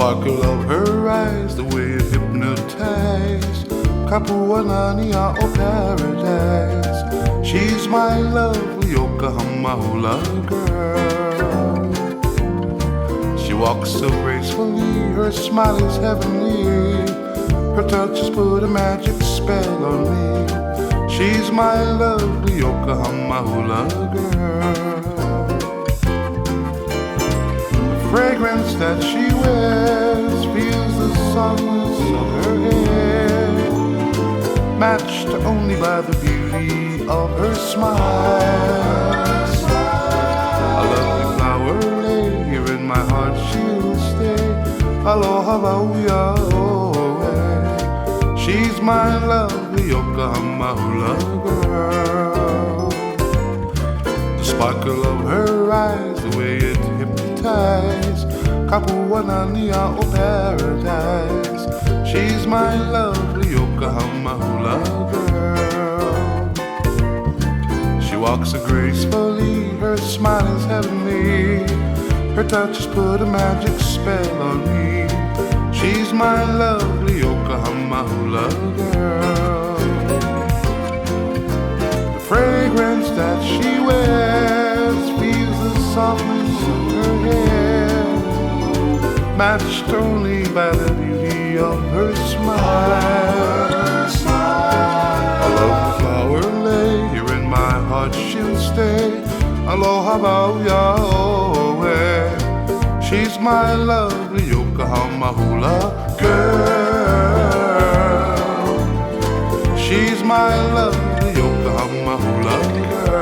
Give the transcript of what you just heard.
sparkle of her eyes, the way it hypnotized. Kapuanania, oh paradise. She's my lovely Yokohama hula girl. She walks so gracefully, her smile is heavenly. Her touch has put a magic spell on me. She's my lovely Yokohama hula girl. The fragrance that she wears fills the softness of her hair, matched only by the beauty of her smile. A lovely flower lay here in my heart, she'll stay. Aloha Hawaii. She's my lovely Yokohama hula girl. The sparkle of her eyes, the way it hypnotized. Kapuanania, oh paradise. She's my lovely Yokohama hula girl. She walks so gracefully, her smile is heavenly. Her touch has put a magic spell on me. She's my lovely Yokohama hula girl. The fragrance that she wears feels the softness of her hair, matched only by the beauty of her smile. A lovely flower lay here in my heart, she'll stay. Aloha Hawaii. She's my lovely Yokohama hula girl. She's my lovely Yokohama hula girl.